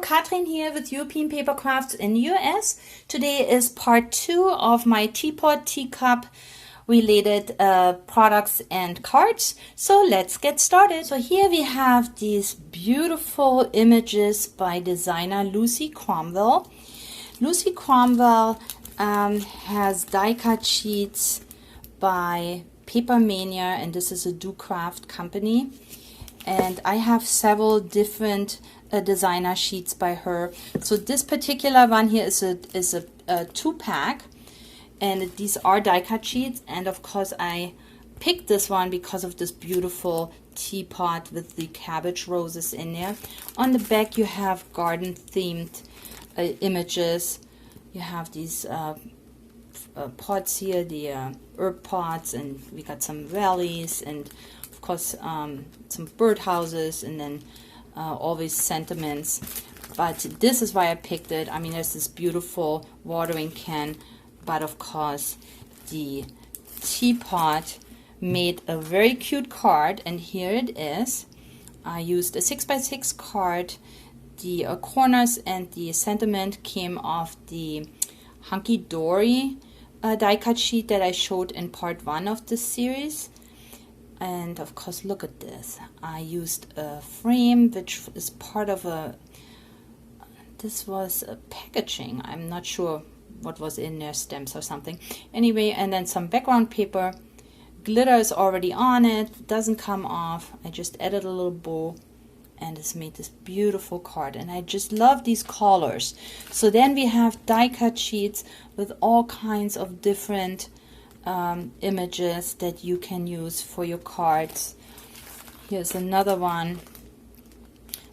Katrin here with European Papercrafts in US. Today is part 2 of my teapot, teacup related products and cards. So let's get started. So here we have these beautiful images by designer Lucy Cromwell. Lucy Cromwell has die cut sheets by Paper Mania, and this is a do craft company. And I have several different designer sheets by her. So this particular one here is a 2-pack, and these are die cut sheets. And of course I picked this one because of this beautiful teapot with the cabbage roses in there. On the back you have garden themed images. You have these pots here, the herb pots, and we got some valleys, and of course some birdhouses, and then always sentiments. But this is why I picked it. I mean, there's this beautiful watering can, but of course the teapot made a very cute card, and here it is. I used a 6x6 card. The corners and the sentiment came off the Hunky Dory die cut sheet that I showed in part 1 of this series. And of course, look at this. I used a frame which is part of this was a packaging. I'm not sure what was in there, stamps or something. Anyway, and then some background paper. Glitter is already on it, doesn't come off. I just added a little bow, and it's made this beautiful card, and I just love these colors. So then we have die cut sheets with all kinds of different images that you can use for your cards. Here's another one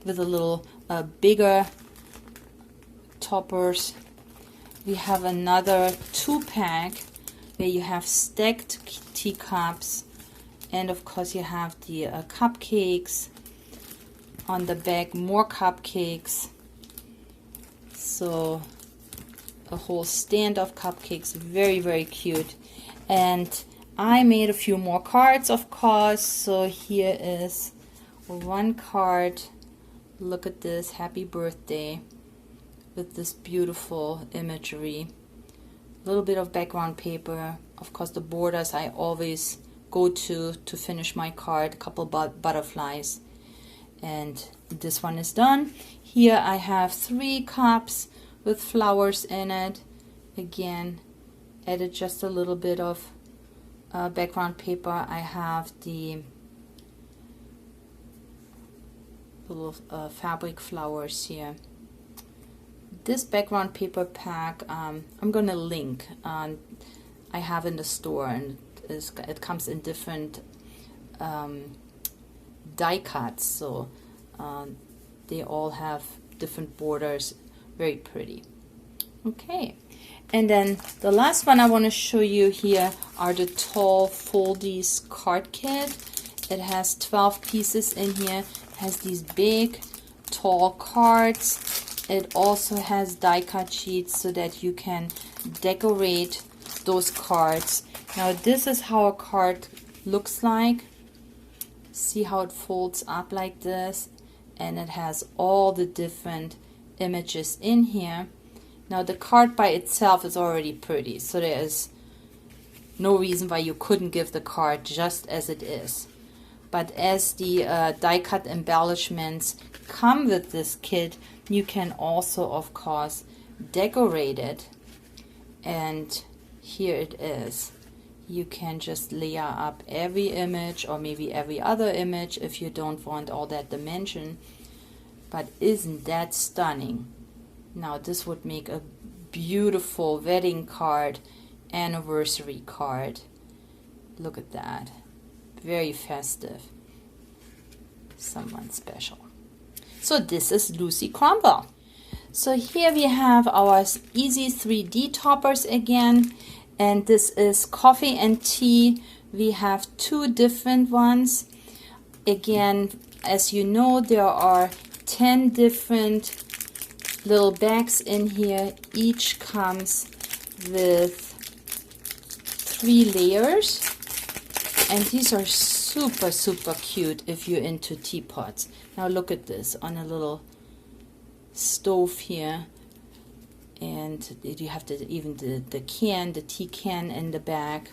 with a little bigger toppers. We have another 2-pack where you have stacked teacups, and of course you have the cupcakes. On the back, more cupcakes. So a whole stand of cupcakes, very, very cute. And I made a few more cards, of course. So here is one card. Look at this, happy birthday, with this beautiful imagery. A little bit of background paper. Of course, the borders I always go to finish my card. A couple butterflies. And this one is done. Here I have 3 cups with flowers in it. Again, added just a little bit of background paper. I have the little fabric flowers here. This background paper pack I'm gonna link. I have in the store, and it comes in different die cuts, so they all have different borders, very pretty. Okay, and then the last one I want to show you here are the tall foldies card kit. It has 12 pieces in here. It has these big tall cards. It also has die cut sheets so that you can decorate those cards. Now this is how a card looks like. See how it folds up like this, and it has all the different images in here. Now the card by itself is already pretty, so there is no reason why you couldn't give the card just as it is. But as the die cut embellishments come with this kit, you can also of course decorate it, and here it is. You can just layer up every image, or maybe every other image if you don't want all that dimension. But isn't that stunning? Now this would make a beautiful wedding card, anniversary card. Look at that. Very festive. Someone special. So this is Lucy Cromwell. So here we have our easy 3D toppers again. And this is coffee and tea. We have 2 different ones. Again, as you know, there are 10 different little bags in here. Each comes with 3 layers. And these are super cute if you're into teapots. Now look at this on a little stove here, and you have even the tea can in the back.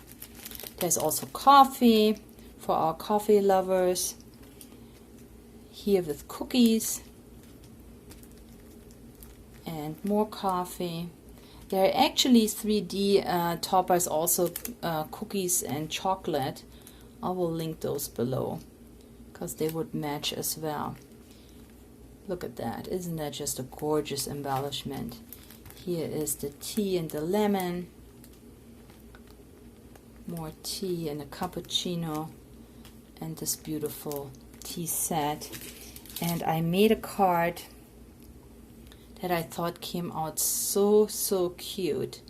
There's also coffee for our coffee lovers. Here with cookies and more coffee. There are actually 3D toppers, also cookies and chocolate. I will link those below because they would match as well. Look at that. Isn't that just a gorgeous embellishment? Here is the tea and the lemon. More tea and a cappuccino and this beautiful tea set. And I made a card that I thought came out so cute.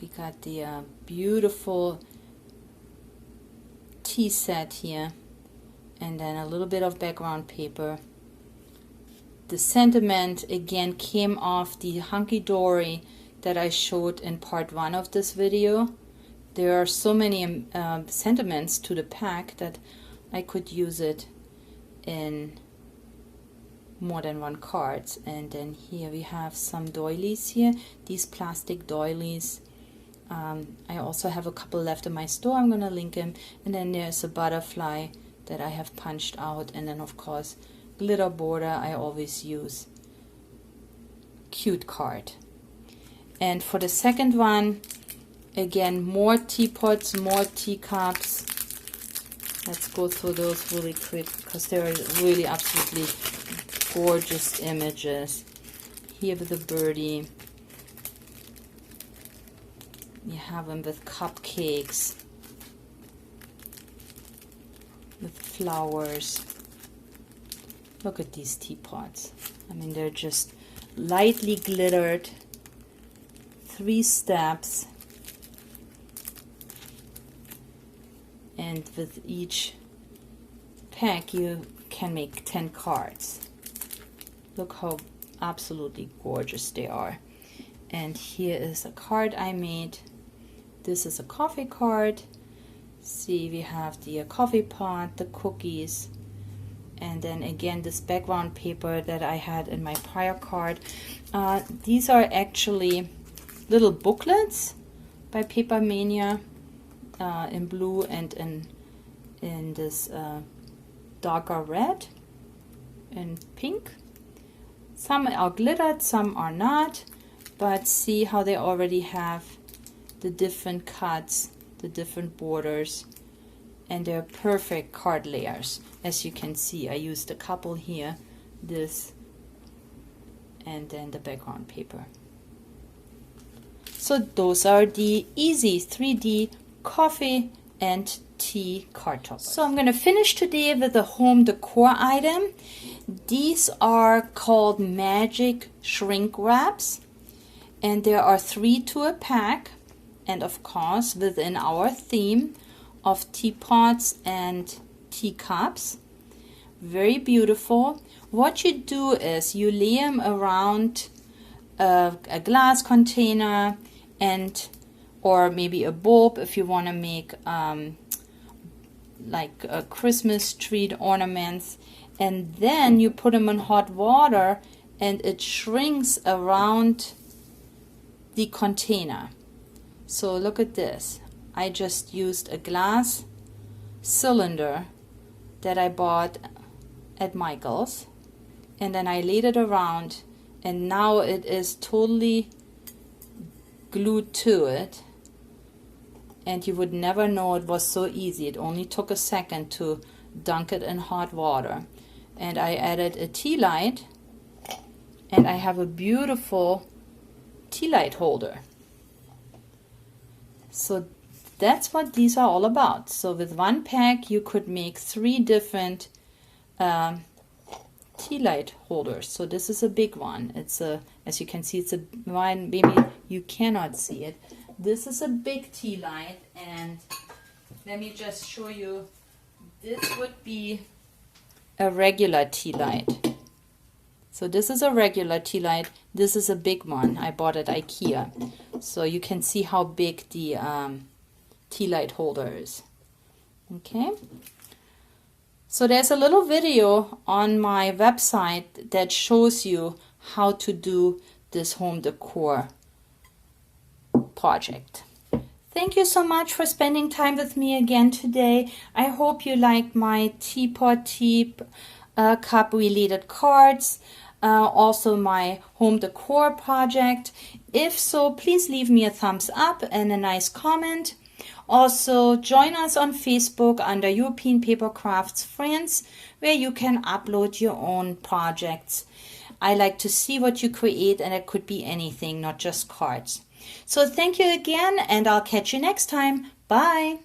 We got the beautiful tea set here, and then a little bit of background paper. The sentiment again came off the hunky-dory that I showed in part 1 of this video. There are so many sentiments to the pack that I could use it in more than one cards. And then here we have some doilies here, these plastic doilies. I also have a couple left in my store. I'm gonna link them. And then there's a butterfly that I have punched out, and then of course glitter border. I always use cute card. And for the second one, again, more teapots, more teacups. Let's go through those really quick because they're really absolutely gorgeous images. Here with the birdie. You have them with cupcakes, with flowers. Look at these teapots. I mean, they're just lightly glittered. 3 steps. And with each pack you can make 10 cards. Look how absolutely gorgeous they are. And here is a card I made. This is a coffee card. See, we have the coffee pot, the cookies, and then again this background paper that I had in my prior card. These are actually little booklets by Paper Mania, in blue and in this darker red and pink. Some are glittered, some are not, but see how they already have the different cuts, the different borders, and they're perfect card layers. As you can see, I used a couple here, this, and then the background paper. So those are the easy 3D coffee and tea card toppers. So I'm going to finish today with a home decor item. These are called magic shrink wraps, and there are 3 to a pack, and of course within our theme of teapots and teacups. Very beautiful. What you do is you lay them around a glass container, and or maybe a bulb if you want to make like a Christmas tree ornaments, and then you put them in hot water and it shrinks around the container. So look at this. I just used a glass cylinder that I bought at Michael's, and then I laid it around, and now it is totally glued to it, and you would never know it was so easy. It only took a second to dunk it in hot water. And I added a tea light, and I have a beautiful tea light holder. So that's what these are all about. So with one pack you could make 3 different tea light holders. So this is a big one. It's a, as you can see, it's a one, maybe you cannot see it. This is a big tea light, and let me just show you. This would be a regular tea light. So this is a regular tea light. This is a big one I bought at IKEA. So you can see how big the tea light holder is. Okay. So there's a little video on my website that shows you how to do this home decor project. Thank you so much for spending time with me again today. I hope you liked my teapot cup related cards, also my home decor project. If so, please leave me a thumbs up and a nice comment. Also, join us on Facebook under European Papercrafts Friends, where you can upload your own projects. I like to see what you create, and it could be anything, not just cards. So thank you again, and I'll catch you next time. Bye!